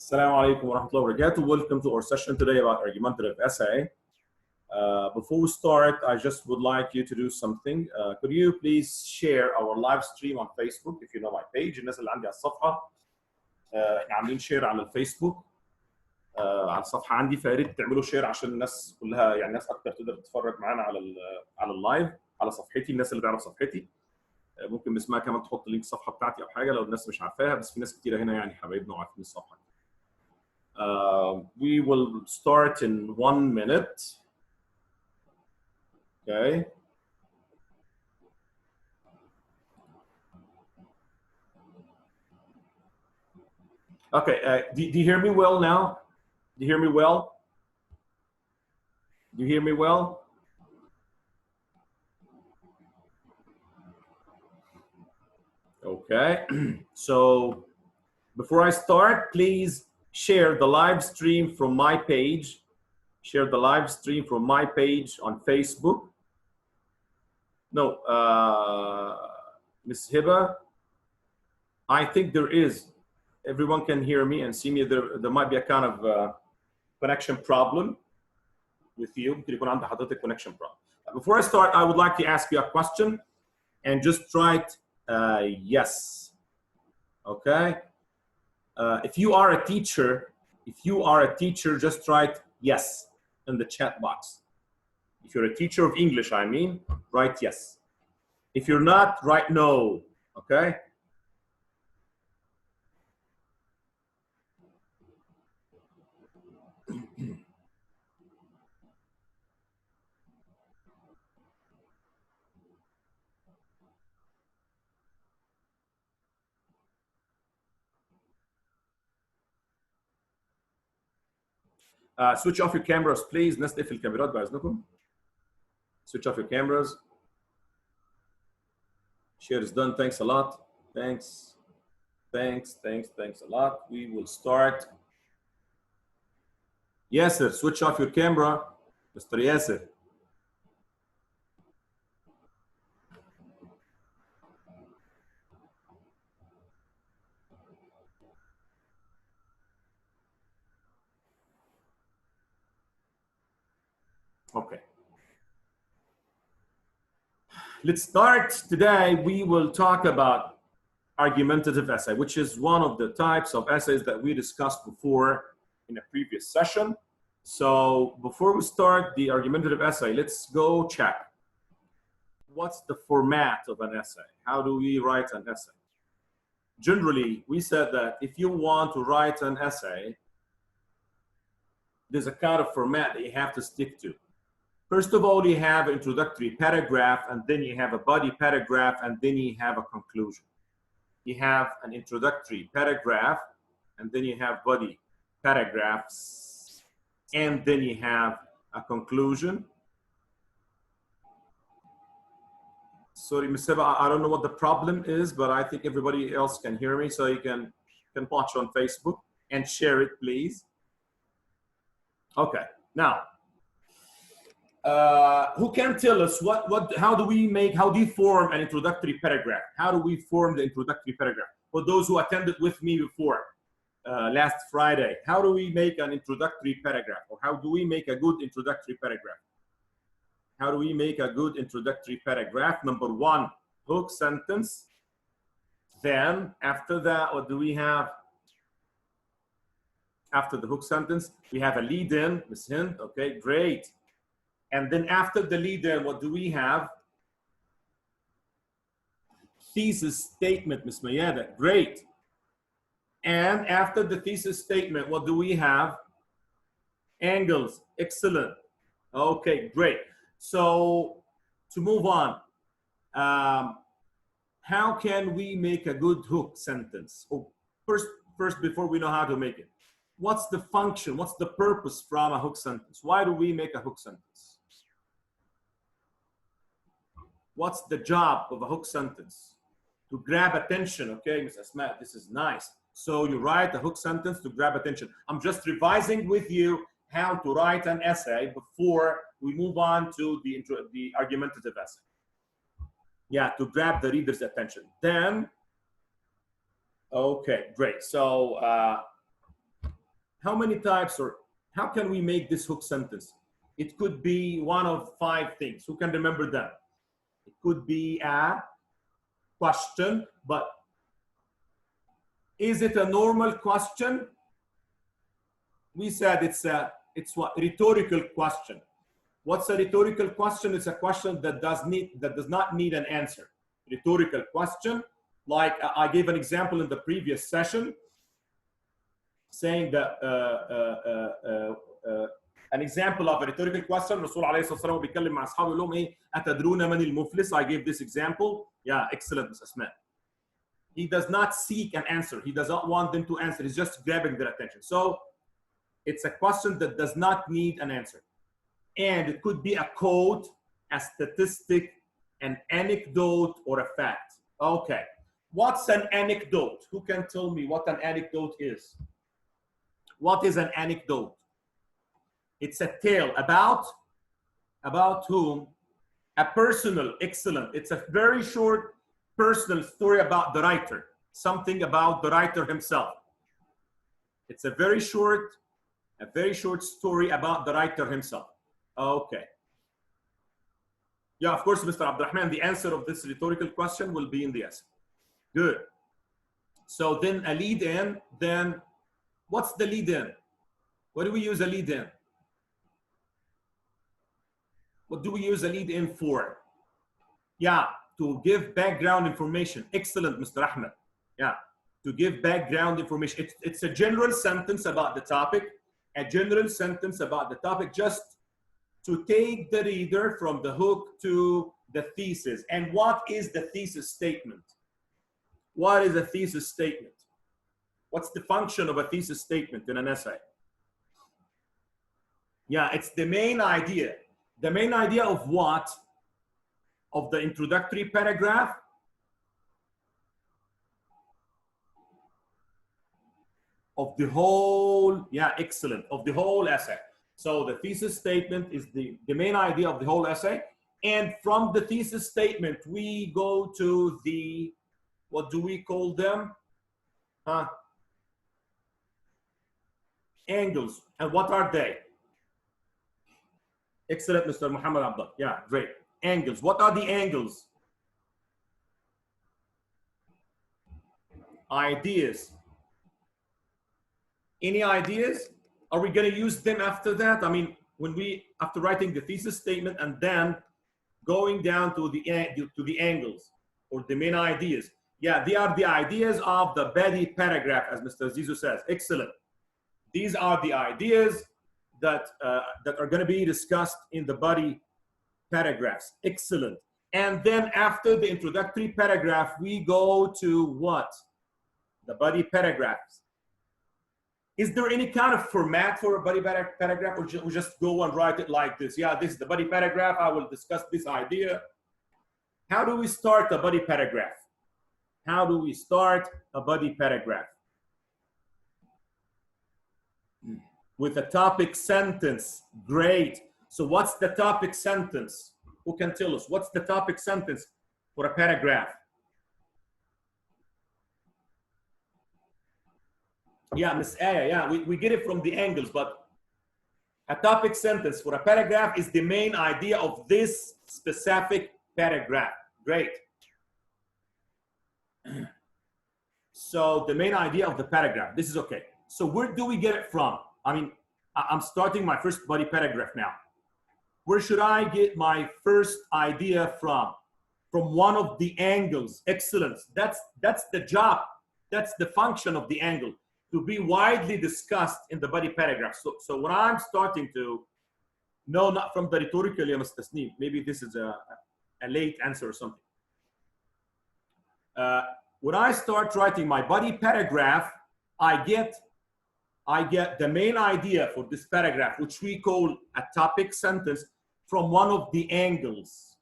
Assalamu alaikum wa rahmatullahi wa barakatuh. Welcome to our session today about argumentative essay. Before we start, I just would like you to do something. Could you please share our live stream on Facebook if you know my page. الناس اللي عندي على الصفحة احنا عاملين شير على الفيسبوك على الصفحة عندي، فيا ريت تعملوا شير عشان الناس كلها يعني ناس أكتر تقدر تتفرج معانا على اللايف على صفحتي. الناس اللي تعرف صفحتي ممكن باسمها كمان تحط لينك الصفحة بتاعتي أو حاجة لو الناس مش عارفاها، بس في ناس كتيرة هنا يعني حبايبنا وعارفين الصفحة. We will start in 1 minute. Okay. Okay. Do you hear me well now? Do you hear me well? Do you hear me well? Okay. So before I start, please share the live stream from my page. Share the live stream from my page on Facebook. No, Ms. Hiba, I think there is. Everyone can hear me and see me. There might be a kind of connection problem with you. Connection problem. Before I start, I would like to ask you a question and just write yes. Okay. If you are a teacher, just write yes in the chat box. If you're a teacher of English, I mean, write yes. If you're not, write no. Okay. Switch off your cameras, please. الناس تقفل الكاميرات بإذنكم. Switch off your cameras. Share is done. Thanks a lot. Thanks a lot. We will start. Yasser, switch off your camera. Mr. Yasser. Okay. Let's start. Today we will talk about argumentative essay, which is one of the types of essays that we discussed before in a previous session. So before we start the argumentative essay, let's go check. What's the format of an essay? How do we write an essay? Generally, we said that if you want to write an essay, there's a kind of format that you have to stick to. First of all, you have an introductory paragraph, and then you have a body paragraph, and then you have a conclusion. You have an introductory paragraph, and then you have body paragraphs, and then you have a conclusion. Sorry, Ms. Seba, I don't know what the problem is, but I think everybody else can hear me, so you can watch on Facebook and share it, please. Okay, now, who can tell us how do you form an introductory paragraph? How do we form the introductory paragraph? For those who attended with me before last Friday, how do we make an introductory paragraph? Or how do we make a good introductory paragraph? How do we make a good introductory paragraph? Number one, hook sentence. Then after that, what do we have? After the hook sentence, we have a lead-in, Ms. Hind. Okay, great. And then after the lead-in, what do we have? Thesis statement, Ms. Mayada. Great. And after the thesis statement, what do we have? Angles. Excellent. Okay, great. So to move on, how can we make a good hook sentence? Oh, first, before we know how to make it, what's the function? What's the purpose from a hook sentence? Why do we make a hook sentence? What's the job of a hook sentence? To grab attention, okay, Ms. Asma, this is nice. So you write a hook sentence to grab attention. I'm just revising with you how to write an essay before we move on to the argumentative essay. Yeah, to grab the reader's attention. Then, okay, great. So how many types, or how can we make this hook sentence? It could be one of 5 things. Who can remember them? It could be a question, but is it a normal question? We said it's what? Rhetorical question. What's a rhetorical question? It's a question that does not need an answer. Rhetorical question, like I gave an example in the previous session, saying that an example of a rhetorical question. الرسول عليه الصلاة والسلام بيتكلم مع أصحابه يقول لهم إيه؟ أتدرون من المفلس? I gave this example. Yeah, excellent, Ms. Asma. He does not seek an answer. He does not want them to answer. He's just grabbing their attention. So it's a question that does not need an answer. And it could be a quote, a statistic, an anecdote, or a fact. Okay. What's an anecdote? Who can tell me what an anecdote is? What is an anecdote? It's a tale about whom? A personal, excellent. It's a very short personal story about the writer, something about the writer himself. It's a very short story about the writer himself. Okay. Yeah, of course, Mr. Abdurrahman, the answer of this rhetorical question will be in the essay. Good. So then a lead in, then what's the lead in? What do we use a lead in? What do we use a lead in for? Yeah, to give background information. Excellent, Mr. Ahmed. Yeah, to give background information. It's a general sentence about the topic, just to take the reader from the hook to the thesis. And what is the thesis statement? What is a thesis statement? What's the function of a thesis statement in an essay? Yeah, it's the main idea. The main idea of what? Of the introductory paragraph? Of the whole, yeah, excellent, of the whole essay. So the thesis statement is the main idea of the whole essay. And from the thesis statement, we go to the, what do we call them? Angles. And what are they? Excellent, Mr. Muhammad Abdullah. Yeah, great. Angles. What are the angles? Ideas. Any ideas? Are we going to use them after that? I mean, after writing the thesis statement and then going down to the angles or the main ideas. Yeah, they are the ideas of the body paragraph, as Mr. Zizou says. Excellent. These are the ideas that are going to be discussed in the body paragraphs. Excellent. And then after the introductory paragraph, we go to what? The body paragraphs. Is there any kind of format for a body paragraph, or we just go and write it like this? Yeah, this is the body paragraph. I will discuss this idea. How do we start a body paragraph? How do we start a body paragraph? With a topic sentence. Great. So what's the topic sentence? Who can tell us? What's the topic sentence for a paragraph? Yeah, Miss Aya, yeah, we get it from the angles, but a topic sentence for a paragraph is the main idea of this specific paragraph. Great. So the main idea of the paragraph, this is okay. So where do we get it from? I mean, I'm starting my first body paragraph now. Where should I get my first idea from? From one of the angles. Excellent. That's the job. That's the function of the angle, to be widely discussed in the body paragraph. So when I'm starting to, no, not from the rhetorical, ya Mr. Tasneem. Maybe this is a late answer or something. When I start writing my body paragraph, I get the main idea for this paragraph, which we call a topic sentence, from one of the angles.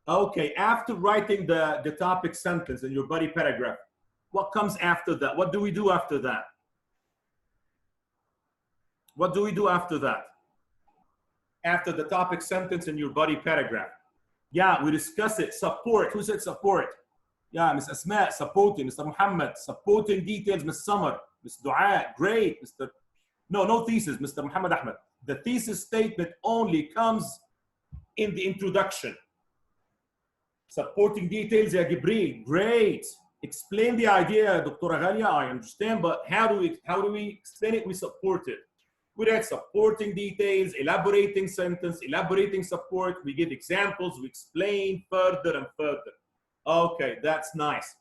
Okay, after writing the topic sentence in your body paragraph, what comes after that? What do we do after that? What do we do after that? After the topic sentence in your body paragraph? Yeah, we discuss it. Support. Who said support? Yeah, Ms. Asma, supporting. Mr. Muhammad, supporting details. Ms. Summer, Ms. Dua, great. Mr. No thesis, Mr. Muhammad Ahmed. The thesis statement only comes in the introduction. Supporting details, ya Gibril, great. Explain the idea, Dr. Ghalia, I understand, but how do we explain it? We support it. We write supporting details, elaborating sentence, elaborating support. We give examples, we explain further and further. Okay, that's nice.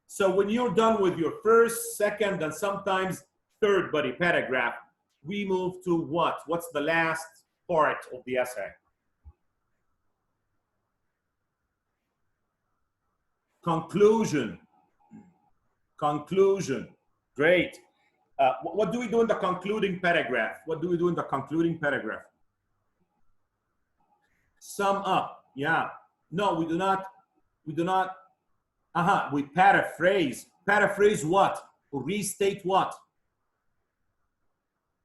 So when you're done with your first, second, and sometimes third body paragraph, we move to what? What's the last part of the essay? Conclusion. Conclusion. Great. What do we do in the concluding paragraph? What do we do in the concluding paragraph? Sum up. Yeah. No, we do not. We do not. We paraphrase. Paraphrase what? Or restate what?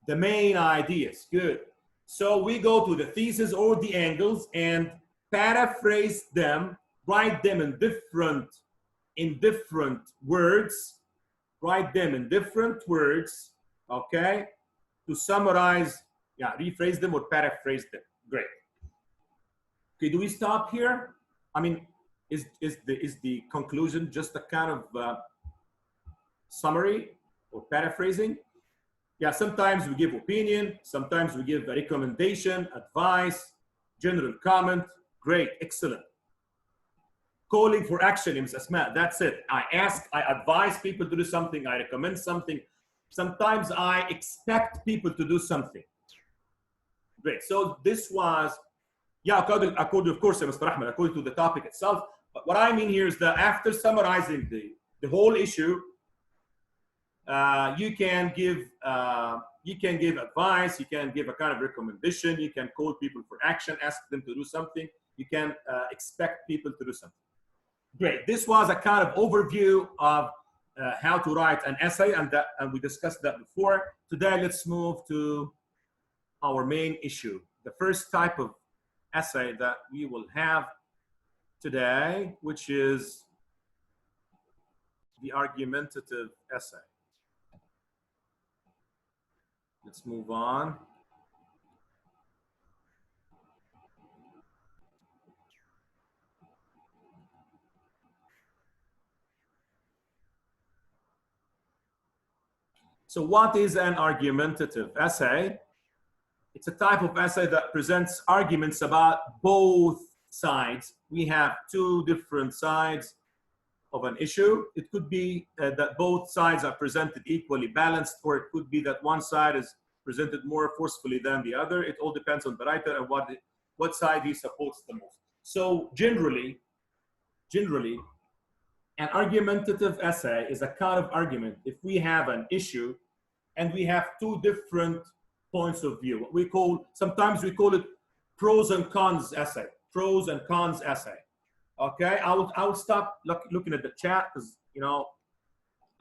The main ideas. Good. So we go to the thesis or the angles and paraphrase them, write them in different words, write them in different words, okay, to summarize, yeah, rephrase them or paraphrase them. Great. Okay, do we stop here? I mean, is the conclusion just a kind of summary or paraphrasing? Yeah, sometimes we give opinion, sometimes we give a recommendation, advice, general comment. Great, excellent. Calling for action, Ms. Asma, that's it. I advise people to do something, I recommend something. Sometimes I expect people to do something. Great, so this was, yeah, according of course, Mr. Ahmed, according to the topic itself. But what I mean here is that after summarizing the whole issue, you can give advice, you can give a kind of recommendation, you can call people for action, ask them to do something, you can expect people to do something. Great. This was a kind of overview of how to write an essay, and we discussed that before. Today, let's move to our main issue. The first type of essay that we will have today, which is the argumentative essay. Let's move on. So what is an argumentative essay? It's a type of essay that presents arguments about both sides. We have two different sides of an issue. It could be that both sides are presented equally balanced, or it could be that one side is presented more forcefully than the other. It all depends on the writer and what side he supports the most. So generally, an argumentative essay is a kind of argument if we have an issue and we have two different points of view. What we call, sometimes we call it pros and cons essay. Pros and cons essay. Okay, I will stop looking at the chat because, you know,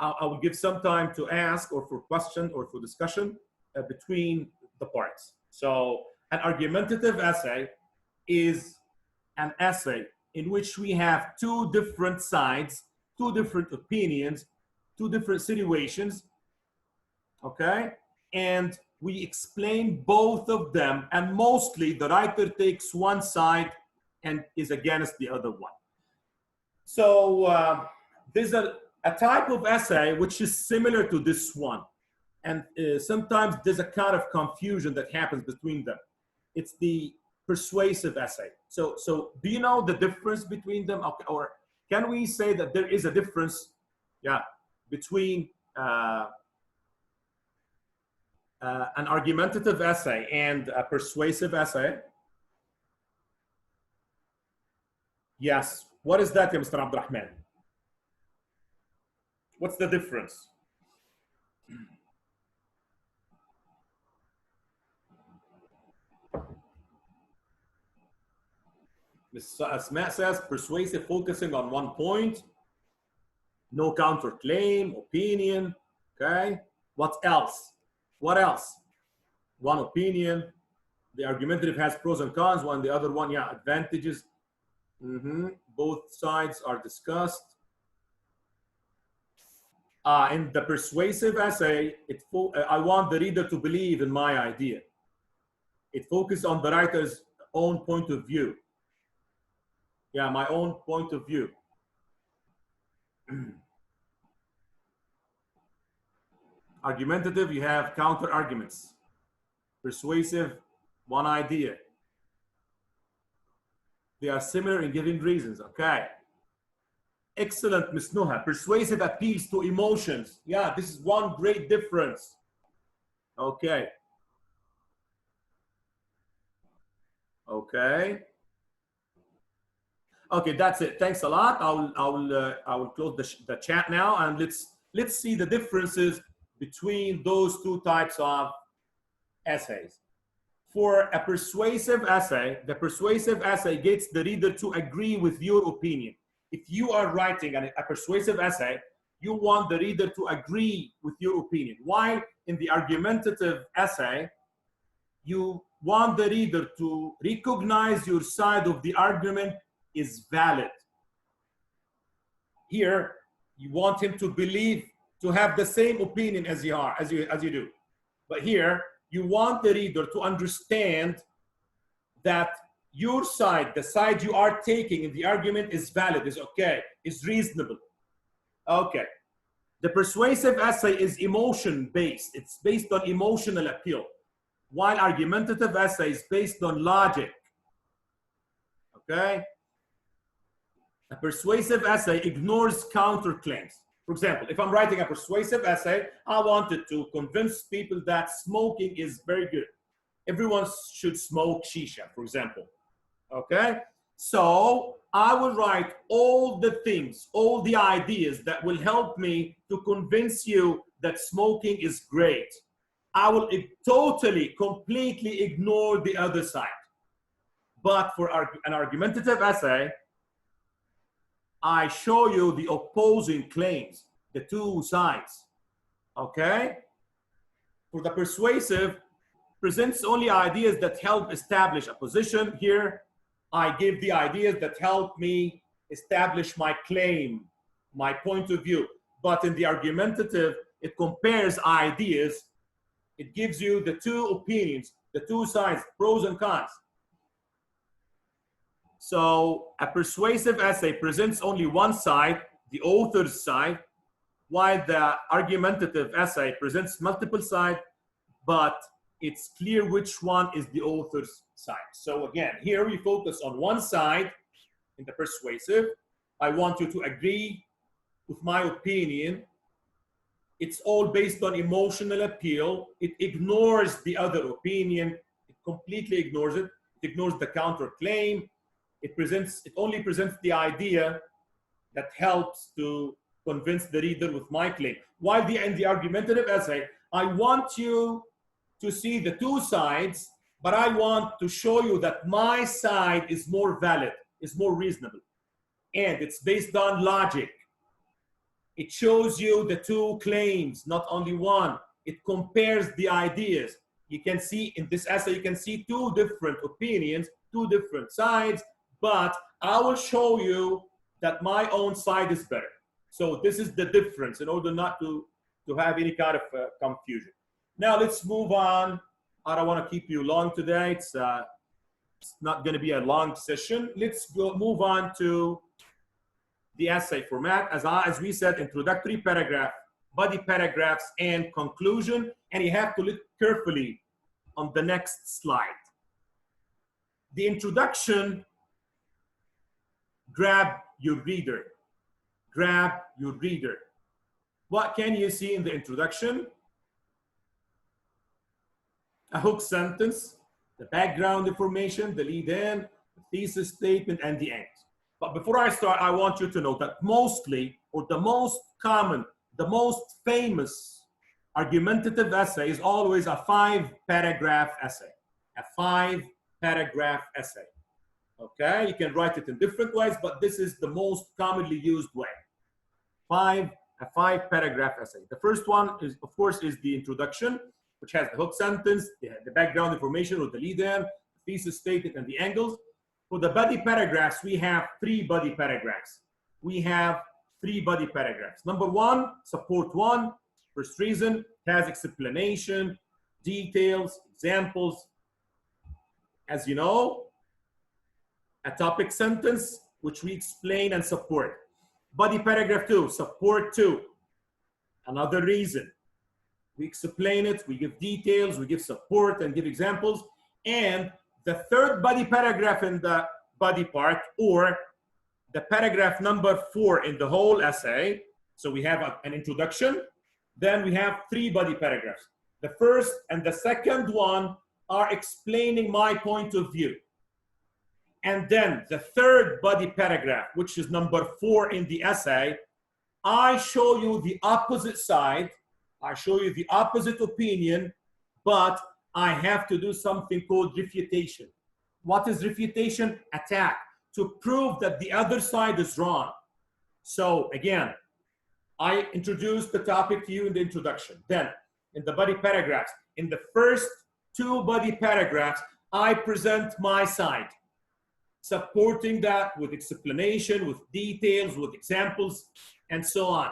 I will give some time to ask or for question or for discussion between the parts. So an argumentative essay is an essay in which we have two different sides, two different opinions, two different situations, okay? And we explain both of them, and mostly the writer takes one side and is against the other one. So there's a type of essay which is similar to this one. And sometimes there's a kind of confusion that happens between them. It's the persuasive essay. So do you know the difference between them? Okay, or can we say that there is a difference, yeah, between an argumentative essay and a persuasive essay? Yes. What is that, Mr. Abdurrahman? What's the difference? Ms. Asma says persuasive, focusing on one point, no counterclaim, opinion. Okay. What else? What else? One opinion. The argumentative has pros and cons. One, the other one, yeah, advantages. Both sides are discussed. In the persuasive essay, I want the reader to believe in my idea. It focuses on the writer's own point of view. Yeah, my own point of view. Argumentative, you have counter arguments. Persuasive, one idea. They are similar in giving reasons. Okay. Excellent, Ms. Nuha. Persuasive appeals to emotions. Yeah, this is one great difference. Okay. Okay. Okay, that's it. Thanks a lot. I will close the chat now, and let's see the differences between those two types of essays. For a persuasive essay, the persuasive essay gets the reader to agree with your opinion. If you are writing a persuasive essay, you want the reader to agree with your opinion. While in the argumentative essay, you want the reader to recognize your side of the argument is valid. Here, you want him to believe, to have the same opinion as you do. But here, you want the reader to understand that your side, the side you are taking in the argument is valid, is okay, is reasonable. Okay. The persuasive essay is emotion-based. It's based on emotional appeal, while argumentative essay is based on logic. Okay? A persuasive essay ignores counterclaims. For example, if I'm writing a persuasive essay, I wanted to convince people that smoking is very good. Everyone should smoke shisha, for example. Okay? So I will write all the things, all the ideas that will help me to convince you that smoking is great. I will totally, completely ignore the other side. But for an argumentative essay, I show you the opposing claims, the two sides. Okay? For the persuasive, presents only ideas that help establish a position. Here, I give the ideas that help me establish my claim, my point of view. But in the argumentative, it compares ideas. It gives you the two opinions, the two sides, pros and cons. So a persuasive essay presents only one side, the author's side, while the argumentative essay presents multiple sides, but it's clear which one is the author's side. So again, here we focus on one side in the persuasive. I want you to agree with my opinion. It's all based on emotional appeal. It ignores the other opinion. It completely ignores it. It ignores the counterclaim. It only presents the idea that helps to convince the reader with my claim. While in the argumentative essay, I want you to see the two sides, but I want to show you that my side is more valid, is more reasonable. And it's based on logic. It shows you the two claims, not only one. It compares the ideas. You can see in this essay, you can see two different opinions, two different sides, but I will show you that my own side is better. So this is the difference in order not to have any kind of confusion. Now let's move on. I don't want to keep you long today. It's not going to be a long session. Let's move on to the essay format. As we said, introductory paragraph, body paragraphs, and conclusion. And you have to look carefully on the next slide. The introduction, grab your reader. Grab your reader. What can you see in the introduction? A hook sentence, the background information, the lead-in, the thesis statement, and the end. But before I start, I want you to know that mostly, or the most common, the most famous argumentative essay is always a 5-paragraph essay. A 5-paragraph essay. Okay, you can write it in different ways, but this is the most commonly used way. A 5-paragraph essay. The first one is, of course, is the introduction, which has the hook sentence, the background information or the lead-in, the thesis statement, and the angles. For the body paragraphs, we have 3 body paragraphs. We have 3 body paragraphs. Number 1, support 1, first reason, has explanation, details, examples. As you know, a topic sentence which we explain and support. Body paragraph 2, support 2, another reason. We explain it, we give details, we give support and give examples. And the third body paragraph in the body part, or the paragraph number 4 in the whole essay. So we have an introduction, then we have 3 body paragraphs. The first and the second one are explaining my point of view. And then the third body paragraph, which is number 4 in the essay, I show you the opposite side. I show you the opposite opinion, but I have to do something called refutation. What is refutation? Attack, to prove that the other side is wrong. So again, I introduced the topic to you in the introduction. Then in the body paragraphs, in the first 2 body paragraphs, I present my side, supporting that with explanation, with details, with examples, and so on.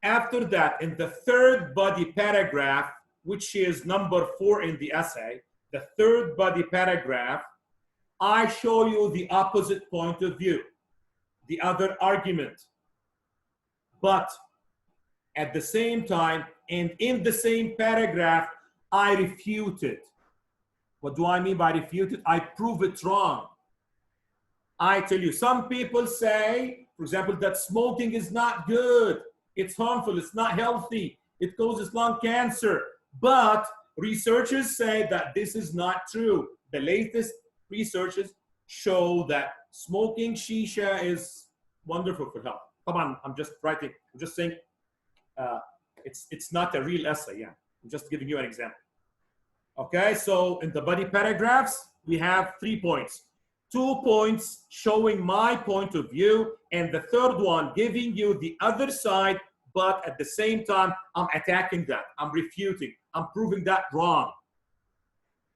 After that, in the third body paragraph, which is number 4 in the essay, the third body paragraph, I show you the opposite point of view, the other argument. But at the same time, and in the same paragraph, I refute it. What do I mean by refute it? I prove it wrong. I tell you, some people say, for example, that smoking is not good. It's harmful, it's not healthy, it causes lung cancer. But researchers say that this is not true. The latest researches show that smoking shisha is wonderful for health. Come on, I'm just writing, I'm just saying it's not a real essay, yeah. I'm just giving you an example. Okay, so in the body paragraphs, we have 3 points. 2 points showing my point of view, and the third one giving you the other side, but at the same time, I'm attacking that, I'm refuting, I'm proving that wrong.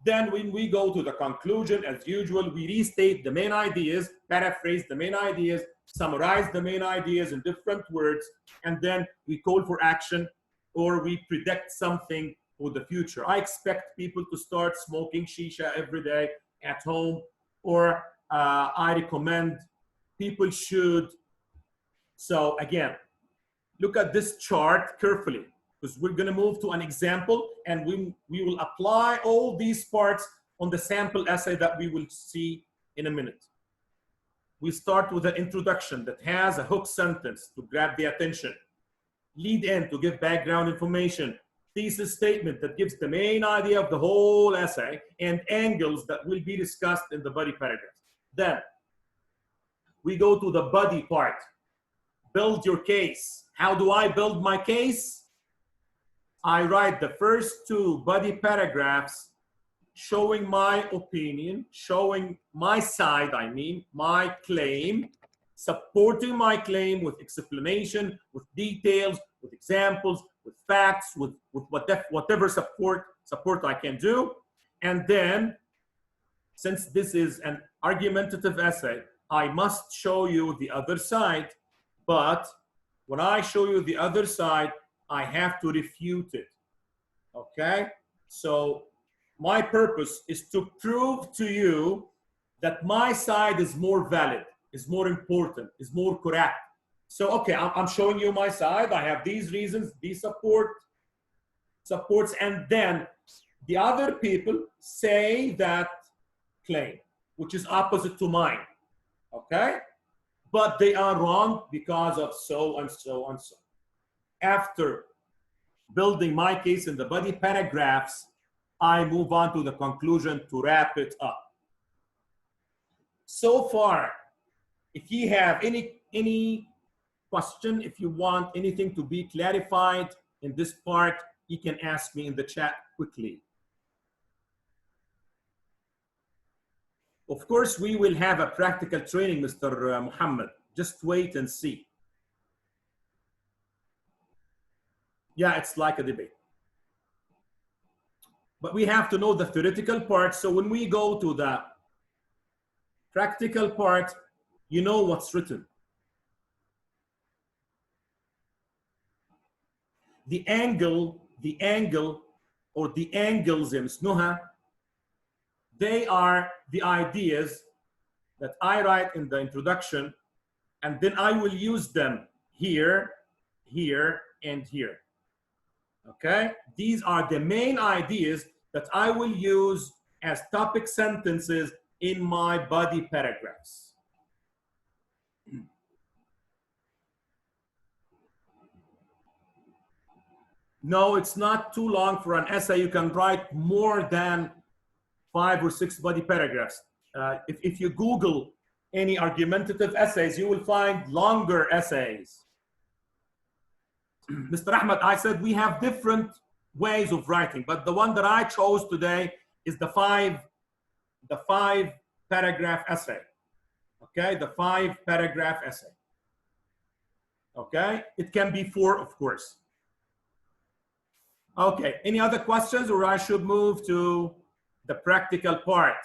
Then when we go to the conclusion, as usual, we restate the main ideas, paraphrase the main ideas, summarize the main ideas in different words, and then we call for action, or we predict something for the future. I expect people to start smoking shisha every day at home, or I recommend people should. So again, look at this chart carefully, because we're going to move to an example, and we will apply all these parts on the sample essay that we will see in a minute. We start with an introduction that has a hook sentence to grab the attention, lead in to give background information, thesis statement that gives the main idea of the whole essay, and angles that will be discussed in the body paragraphs. Then we go to the body part. Build your case. How do I build my case? I write the first 2 body paragraphs showing my opinion, showing my side, I mean, my claim, supporting my claim with explanation, with details, with examples, with facts, with whatever support I can do. And then, since this is an argumentative essay, I must show you the other side. But when I show you the other side, I have to refute it. Okay? So my purpose is to prove to you that my side is more valid, is more important, is more correct. So, okay, I'm showing you my side. I have these reasons, these supports, and then the other people say that claim, which is opposite to mine, okay? But they are wrong because of so and so and so. After building my case in the body paragraphs, I move on to the conclusion to wrap it up. So far, if you have any question, if you want anything to be clarified in this part, you can ask me in the chat quickly. Of course, we will have a practical training, Mr. Muhammad. Just wait and see. Yeah, it's like a debate. But we have to know the theoretical part. So when we go to the practical part, you know what's written. the angle, or the angles in Snuha, they are the ideas that I write in the introduction, and then I will use them here, here, and here. Okay? These are the main ideas that I will use as topic sentences in my body paragraphs. No, it's not too long for an essay. You can write more than 5 or 6 body paragraphs. If you Google any argumentative essays, you will find longer essays. Mr. Ahmed, I said we have different ways of writing, but the one that I chose today is the five paragraph essay. Okay, the 5 paragraph essay. Okay, it can be 4, of course. Okay, any other questions, or I should move to the practical part?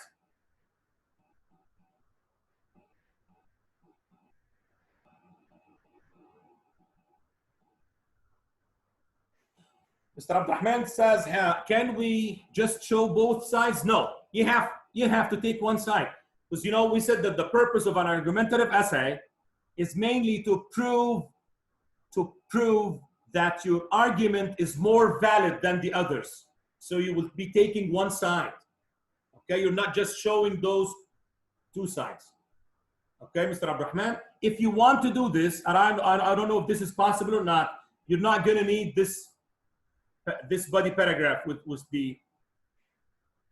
Mr. Abdurrahman says, can we just show both sides? No, you have to take one side. Because, you know, we said that the purpose of an argumentative essay is mainly to prove that your argument is more valid than the others. So you will be taking one side. Okay, you're not just showing those 2 sides. Okay, Mr. Abdurrahman, if you want to do this, and I don't know if this is possible or not, you're not going to need this body paragraph with the,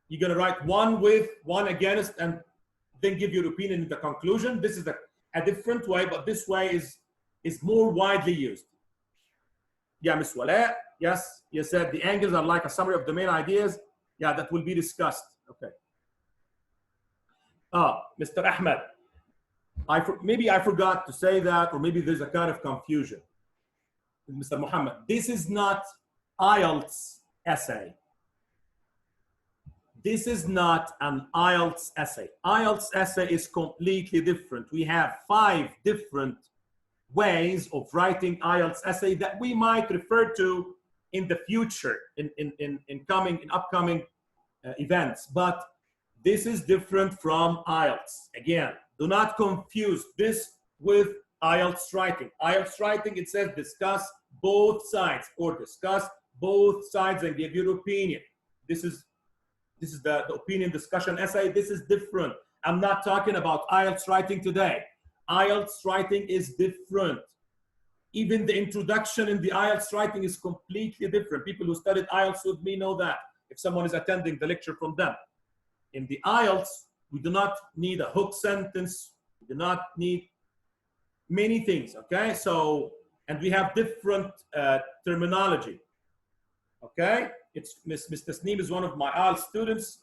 you're going to write one with, one against, and then give your opinion in the conclusion. This is a different way, but this way is more widely used. Yeah, Ms. Wala, yes, you said the angles are like a summary of the main ideas. Yeah, that will be discussed. Okay. Mr. Ahmed, maybe I forgot to say that, or maybe there's a kind of confusion. Mr. Muhammad, this is not IELTS essay. This is not an IELTS essay. IELTS essay is completely different. We have 5 different ways of writing IELTS essay that we might refer to in the future, in upcoming events. But this is different from IELTS. Again, do not confuse this with IELTS writing. IELTS writing, it says discuss both sides, or discuss both sides and give your opinion. This is the opinion discussion essay. This is different. I'm not talking about IELTS writing today. IELTS writing is different. Even the introduction in the IELTS writing is completely different. People who studied IELTS with me know that, if someone is attending the lecture from them. In the IELTS, we do not need a hook sentence. We do not need many things, okay? So, and we have different terminology, okay? Ms. Tasneem is one of my IELTS students.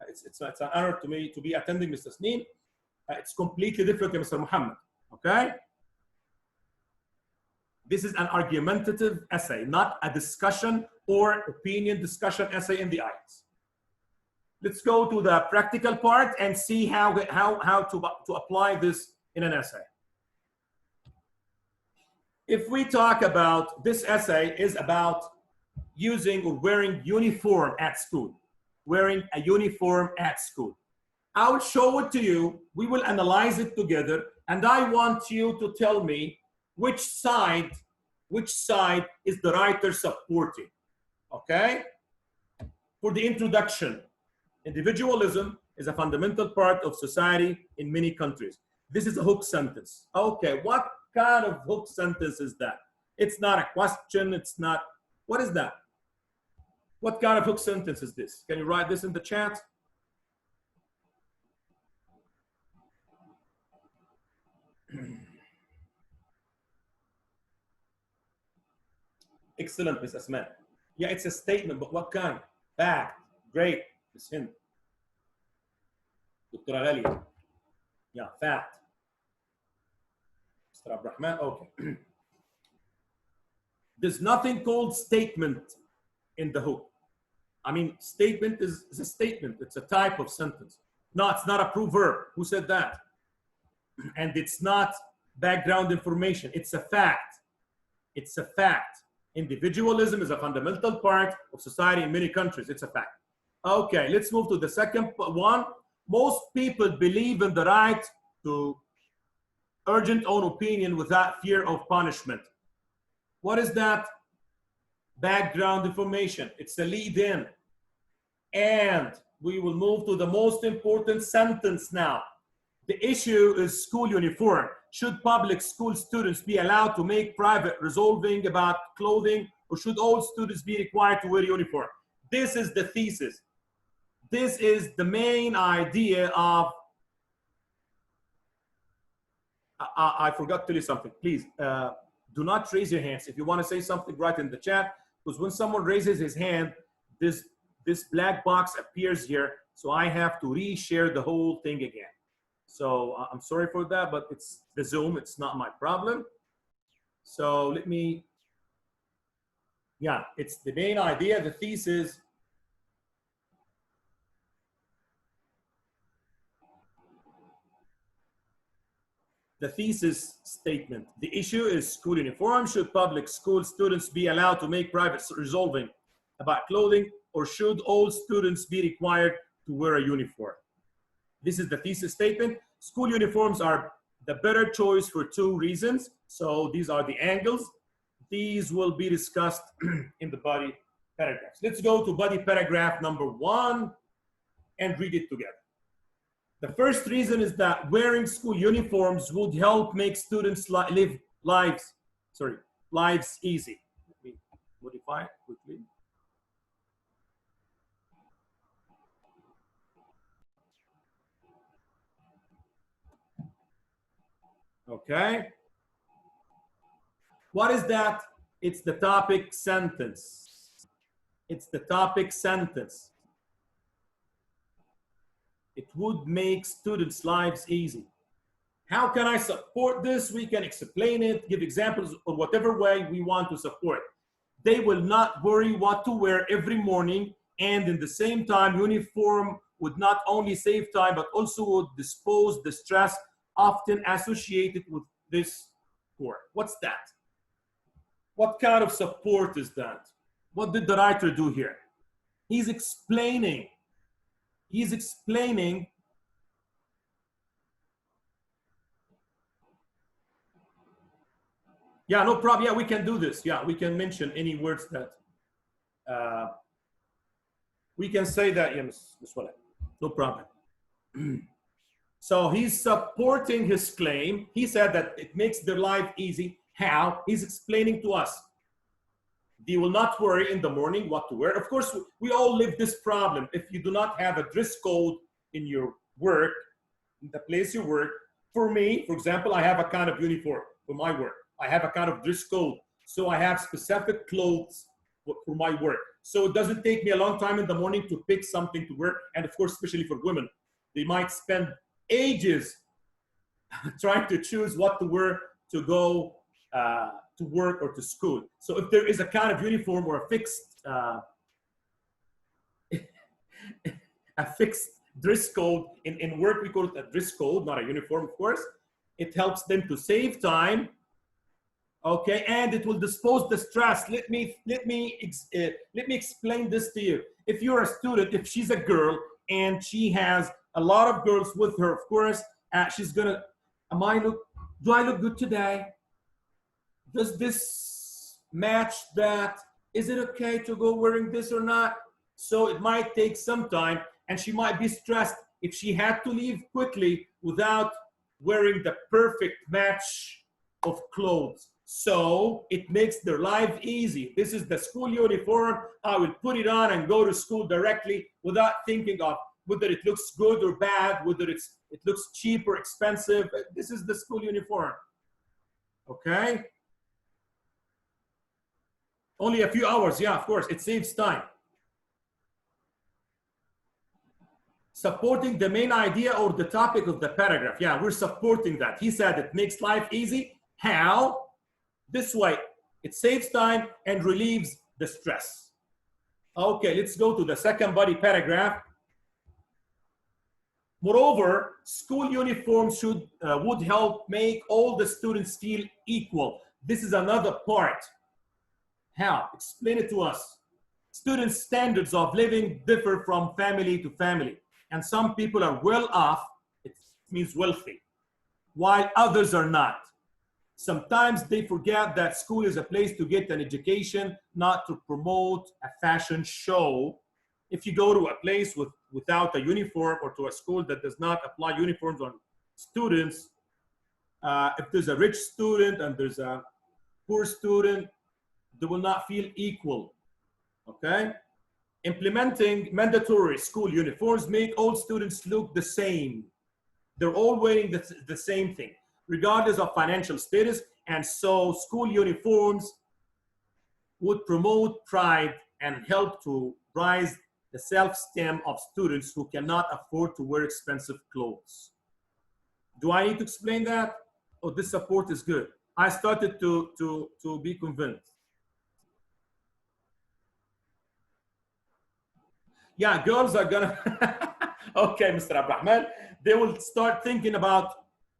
It's an honor to me to be attending Ms. Tasneem. It's completely different than Mr. Muhammad, okay? This is an argumentative essay, not a discussion or opinion discussion essay in the IELTS. Let's go to the practical part and see how to apply this in an essay. If we talk about this essay is about using or wearing uniform at school, wearing a uniform at school. I will show it to you. We will analyze it together, and I want you to tell me which side is the writer supporting. Okay? For the introduction, individualism is a fundamental part of society in many countries. This is a hook sentence. Okay, what kind of hook sentence is that? It's not a question. It's not. What is that? What kind of hook sentence is this? Can you write this in the chat? Excellent, Ms. Asma. Yeah, it's a statement, but what kind? Fact. Great, Ms. Hind. Dr. Ghalia. Yeah, fact. Mr. Abdurrahman, okay. There's nothing called statement in the hook. I mean, statement is a statement. It's a type of sentence. No, it's not a proverb. Who said that? And it's not background information. It's a fact. It's a fact. Individualism is a fundamental part of society in many countries. It's a fact. Okay, let's move to the second one. Most people believe in the right to urgent own opinion without fear of punishment. What is that? Background information. It's a lead-in. And we will move to the most important sentence now. The issue is school uniform. Should public school students be allowed to make private resolving about clothing, or should all students be required to wear uniform? This is the thesis. This is the main idea of, I forgot to tell you something. Please do not raise your hands. If you want to say something, write in the chat, because when someone raises his hand, this black box appears here, so I have to reshare the whole thing again. So I'm sorry for that, but it's the Zoom, it's not my problem. So let me, yeah, it's the main idea, the thesis. The thesis statement. The issue is school uniform. Should public school students be allowed to make private resolving about clothing, or should all students be required to wear a uniform? This is the thesis statement. School uniforms are the better choice for two reasons. So these are the angles. These will be discussed in the body paragraphs. Let's go to body paragraph number 1 and read it together. The first reason is that wearing school uniforms would help make students live lives easy. Let me modify it quickly. Okay. What is that? It's the topic sentence. It's the topic sentence. It would make students' lives easy. How can I support this? We can explain it, give examples, or whatever way we want to support. They will not worry what to wear every morning, and in the same time, uniform would not only save time, but also would dispose the stress often associated with this work. What's that? What kind of support is that? What did the writer do here? He's explaining. He's explaining yeah, no problem. Yeah, we can do this. Yeah, we can mention any words that we can say that. Yeah, Ms. Wallet. No problem. So he's supporting his claim. He said that it makes their life easy. How? He's explaining to us. They will not worry in the morning what to wear. Of course, we all live this problem. If you do not have a dress code in your work, in the place you work, for me, for example, I have a kind of uniform for my work. I have a kind of dress code. So I have specific clothes for my work. So it doesn't take me a long time in the morning to pick something to wear. And of course, especially for women, they might spend ages trying to choose what to wear to go to work or to school. So if there is a kind of uniform or a fixed dress code in work, we call it a dress code, not a uniform, of course. It helps them to save time, okay, and it will dispose the stress. Let me explain this to you. If you're a student, if she's a girl and she has a lot of girls with her, of course, she's gonna, do I look good today? Does this match that? Is it okay to go wearing this or not? So it might take some time, and she might be stressed if she had to leave quickly without wearing the perfect match of clothes. So it makes their life easy. This is the school uniform. I will put it on and go to school directly without thinking of whether it looks good or bad, whether it looks cheap or expensive. This is the school uniform. Okay? Only a few hours, yeah, of course, it saves time. Supporting the main idea or the topic of the paragraph. Yeah, we're supporting that. He said it makes life easy. How? This way, it saves time and relieves the stress. Okay, let's go to the second body paragraph. Moreover, school uniforms would help make all the students feel equal. This is another part. How? Explain it to us. Students' standards of living differ from family to family. And some people are well off, it means wealthy, while others are not. Sometimes they forget that school is a place to get an education, not to promote a fashion show. If you go to a place without a uniform, or to a school that does not apply uniforms on students, if there's a rich student and there's a poor student, they will not feel equal, okay? Implementing mandatory school uniforms make all students look the same. They're all wearing the same thing, regardless of financial status. And so school uniforms would promote pride and help to rise the self-esteem of students who cannot afford to wear expensive clothes. Do I need to explain that? Oh, this support is good. I started to be convinced. Yeah, girls are gonna, okay, Mr. Abdurrahman, they will start thinking about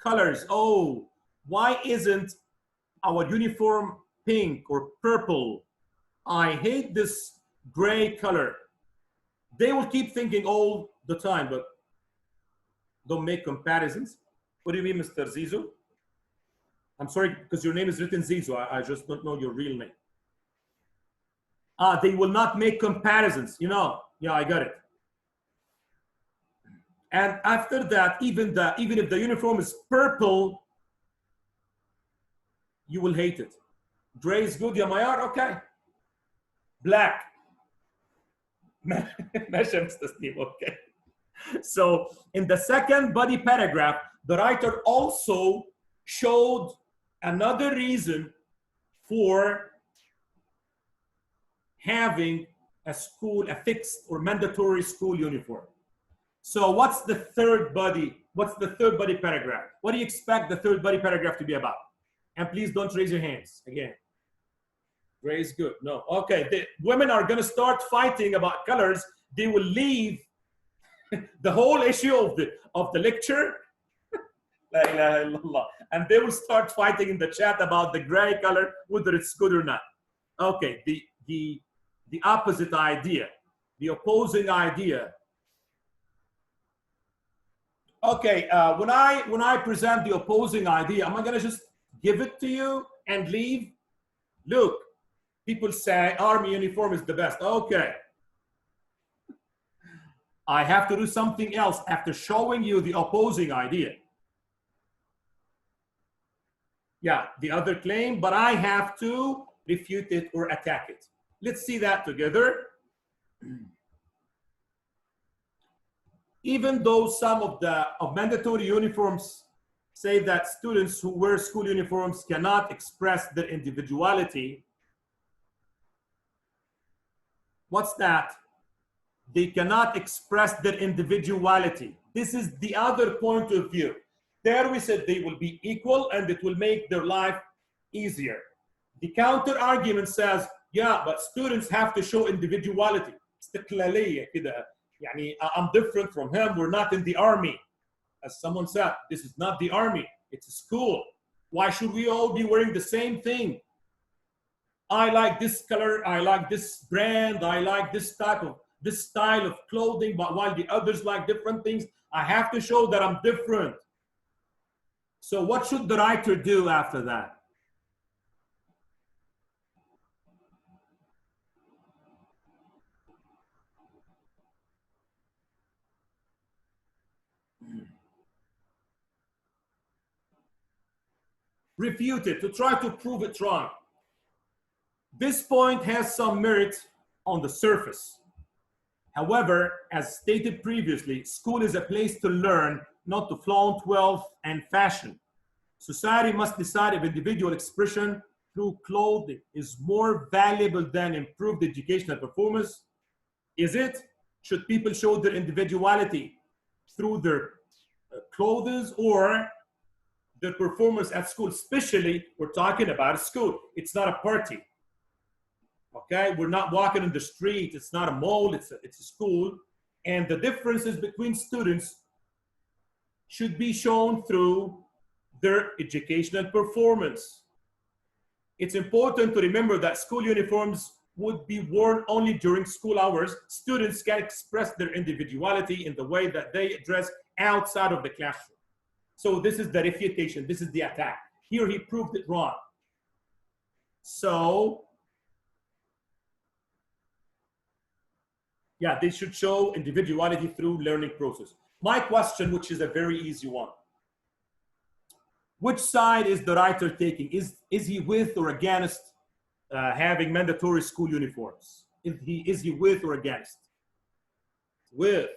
colors. Oh, why isn't our uniform pink or purple? I hate this gray color. They will keep thinking all the time, but don't make comparisons. What do you mean, Mr. Zizou? I'm sorry, because your name is written Zizou. I just don't know your real name. They will not make comparisons, you know. Yeah, I got it. And after that, even if the uniform is purple, you will hate it. Gray is good, ya Mayar? Okay. Black. Okay. So in the second body paragraph, the writer also showed another reason for having a fixed or mandatory school uniform. So what's the third body? What's the third body paragraph? What do you expect the third body paragraph to be about? And please don't raise your hands again. Gray is good. No. Okay. The women are going to start fighting about colors. They will leave the whole issue of the lecture. La ilaha illallah. And they will start fighting in the chat about the gray color, whether it's good or not. Okay. The opposite idea, the opposing idea. Okay. When I present the opposing idea, am I going to just give it to you and leave? Look. People say army uniform is the best. Okay. I have to do something else after showing you the opposing idea. Yeah, the other claim, but I have to refute it or attack it. Let's see that together. Even though some of mandatory uniforms say that students who wear school uniforms cannot express their individuality. What's that? They cannot express their individuality. This is the other point of view. There we said they will be equal and it will make their life easier. The counter argument says, yeah, but students have to show individuality. استقلالية كده. يعني I'm different from him. We're not in the army. As someone said, this is not the army. It's a school. Why should we all be wearing the same thing? I like this color, I like this brand, I like this style of clothing, but while the others like different things, I have to show that I'm different. So what should the writer do after that? Refute it, to try to prove it wrong. This point has some merit on the surface. However, as stated previously, school is a place to learn, not to flaunt wealth and fashion. Society must decide if individual expression through clothing is more valuable than improved educational performance. Is it? Should people show their individuality through their clothes or their performance at school? Especially, we're talking about a school. It's not a party. Okay, we're not walking in the street. It's not a mall. It's a school, and the differences between students should be shown through their educational performance. It's important to remember that school uniforms would be worn only during school hours. Students can express their individuality in the way that they dress outside of the classroom. So this is the refutation, this is the attack. Here he proved it wrong. So, yeah, they should show individuality through learning process. My question, which is a very easy one. Which side is the writer taking? Is he with or against having mandatory school uniforms? Is he with or against? With.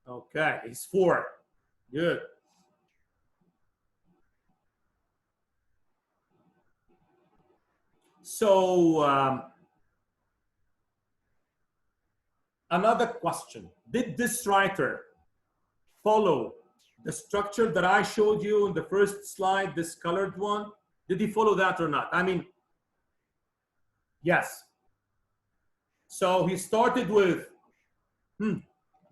Okay, he's for. Good. So another question. Did this writer follow the structure that I showed you in the first slide, this colored one? Did he follow that or not? I mean, yes. So he started with,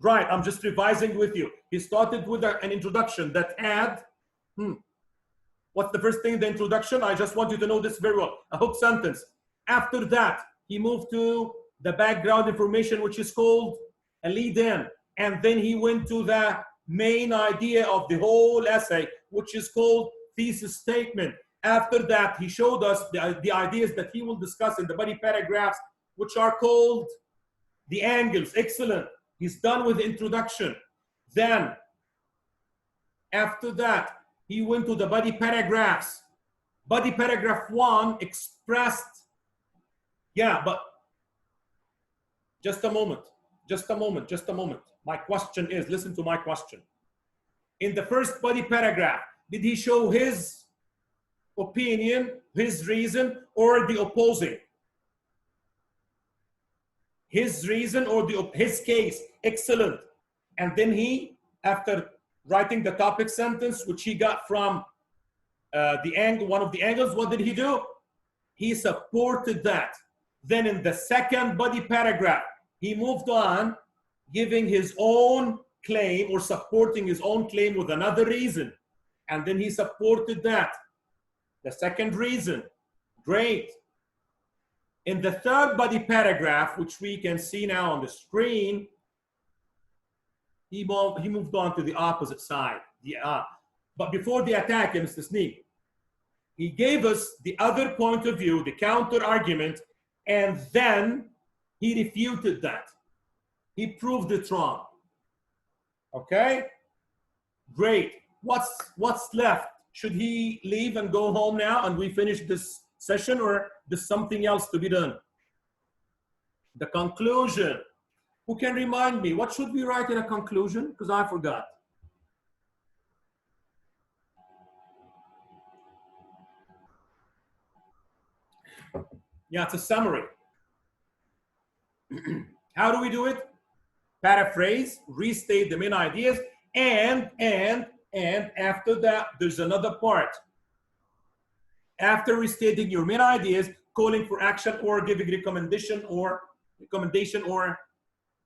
right, I'm just revising with you. He started with an introduction that had, what's the first thing in the introduction? I just want you to know this very well, a hook sentence. After that, he moved to the background information, which is called a lead-in. And then he went to the main idea of the whole essay, which is called thesis statement. After that, he showed us the ideas that he will discuss in the body paragraphs, which are called the angles. Excellent. He's done with the introduction. Then, after that, he went to the body paragraphs. Body paragraph 1 expressed, yeah, but just a moment. My question is, listen to my question. In the first body paragraph, did he show his opinion, his reason, or the opposing? His reason or his case. Excellent. And then he, after writing the topic sentence, which he got from one of the angles, what did he do? He supported that. Then in the second body paragraph, he moved on, giving his own claim or supporting his own claim with another reason. And then he supported that. The second reason. Great. In the third body paragraph, which we can see now on the screen, he moved on to the opposite side. But before the attack, Mr. Sneak, he gave us the other point of view, the counter argument, and then he refuted that. He proved it wrong. Okay? Great. What's left? Should he leave and go home now and we finish this session, or there's something else to be done? The conclusion. Who can remind me? What should we write in a conclusion? Because I forgot. Yeah, it's a summary. How do we do it? Paraphrase, restate the main ideas, and after that, there's another part. After restating your main ideas, calling for action or giving recommendation or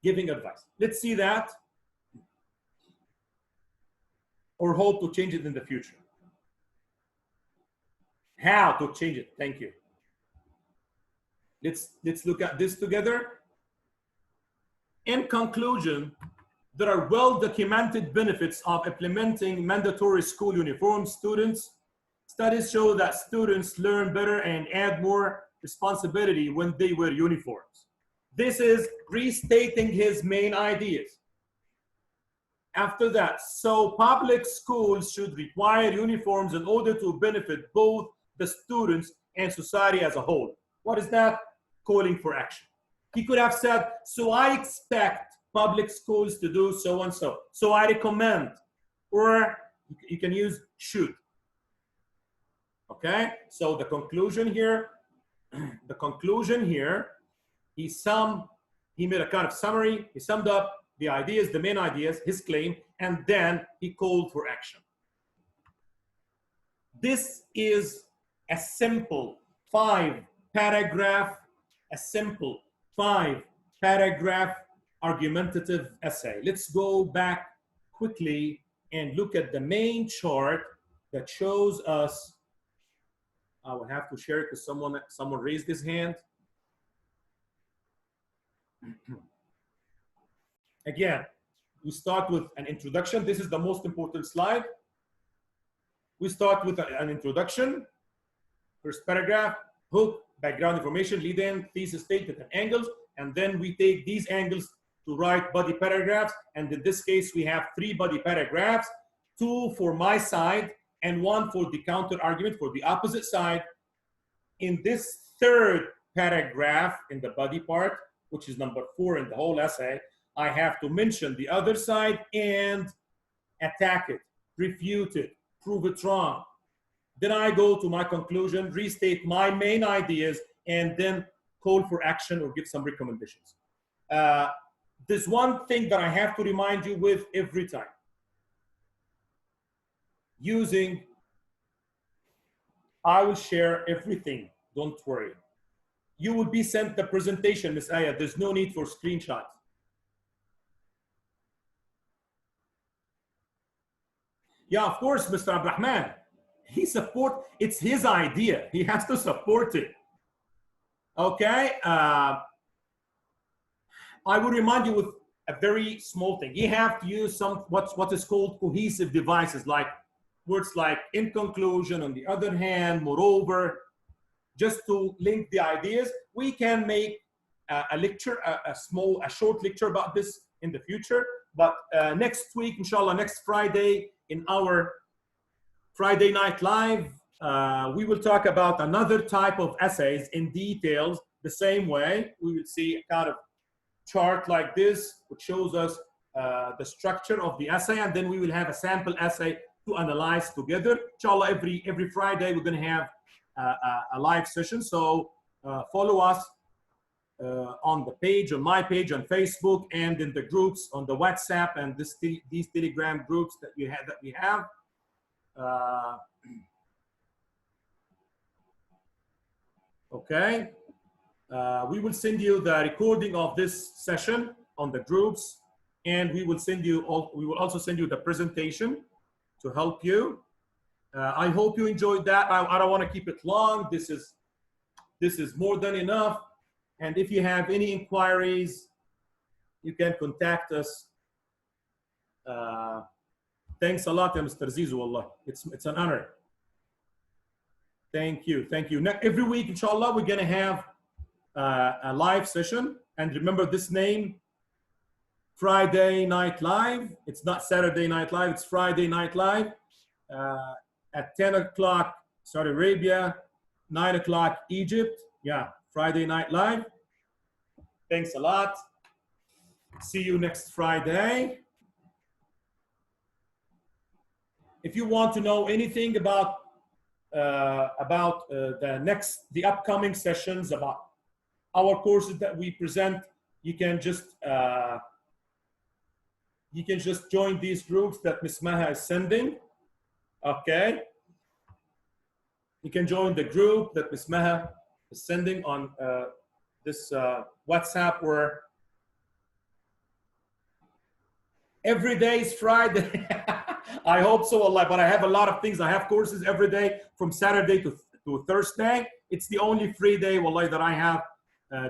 giving advice. Let's see that, or hope to change it in the future. How to change it? Thank you. Let's look at this together. In conclusion, there are well-documented benefits of implementing mandatory school uniform. Studies show that students learn better and add more responsibility when they wear uniforms. This is restating his main ideas. After that, so public schools should require uniforms in order to benefit both the students and society as a whole. What is that? Calling for action. He could have said, so I expect public schools to do so and so. So I recommend, or you can use should. Okay, so the conclusion here, he made a kind of summary, he summed up the ideas, the main ideas, his claim, and then he called for action. This is a simple 5-paragraph argumentative essay. Let's go back quickly and look at the main chart that shows us I will have to share it because someone raised his hand. Again, we start with an introduction. This is the most important slide. We start with an introduction, first paragraph, hook, background information, lead in, thesis statement, and angles. And then we take these angles to write body paragraphs. And in this case, we have 3 body paragraphs, 2 for my side and 1 for the counter argument for the opposite side. In this 3rd paragraph in the body part, which is number 4 in the whole essay, I have to mention the other side and attack it, refute it, prove it wrong. Then I go to my conclusion, restate my main ideas, and then call for action or give some recommendations. There's one thing that I have to remind you with every time. I will share everything, don't worry. You will be sent the presentation, Ms. Aya. There's no need for screenshots. Yeah, of course, Mr. Abdurrahman. It's his idea. He has to support it. Okay? I will remind you with a very small thing. You have to use what is called cohesive devices, like words like in conclusion, on the other hand, moreover, just to link the ideas. We can make a lecture, a short lecture about this in the future. But next week, inshallah, next Friday, in our Friday Night Live, we will talk about another type of essays in details the same way. We will see a kind of chart like this, which shows us the structure of the essay, and then we will have a sample essay to analyze together. Inshallah, every Friday, we're going to have a live session. So follow us on the page, on my page, on Facebook, and in the groups on the WhatsApp and these Telegram groups that we have. Okay. We will send you the recording of this session on the groups, and we will also send you the presentation to help you. I hope you enjoyed that. I don't want to keep it long. This is more than enough. And if you have any inquiries, you can contact us. Thanks a lot, Mr. Zizu, wallah. It's an honor. Thank you. Now, every week, inshallah, we're going to have a live session. And remember this name, Friday Night Live. It's not Saturday Night Live, it's Friday Night Live. At 10 o'clock, Saudi Arabia, 9 o'clock, Egypt. Yeah, Friday Night Live. Thanks a lot. See you next Friday. If you want to know anything about the upcoming sessions, about our courses that we present, you can just join these groups that Ms. Maha is sending. Okay. You can join the group that Ms. Maha is sending on this WhatsApp, where every day is Friday. I hope so, Allah, but I have a lot of things. I have courses every day from Saturday to Thursday. It's the only free day, wallahi, that I have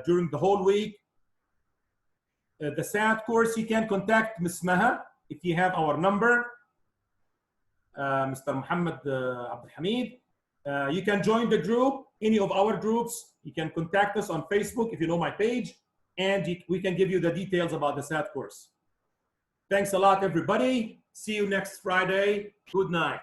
during the whole week. The SAT course, you can contact Ms. Maha if you have our number, Mr. Muhammad Abdul Hamid. You can join the group, any of our groups. You can contact us on Facebook if you know my page, and we can give you the details about the SAT course. Thanks a lot, everybody. See you next Friday. Good night.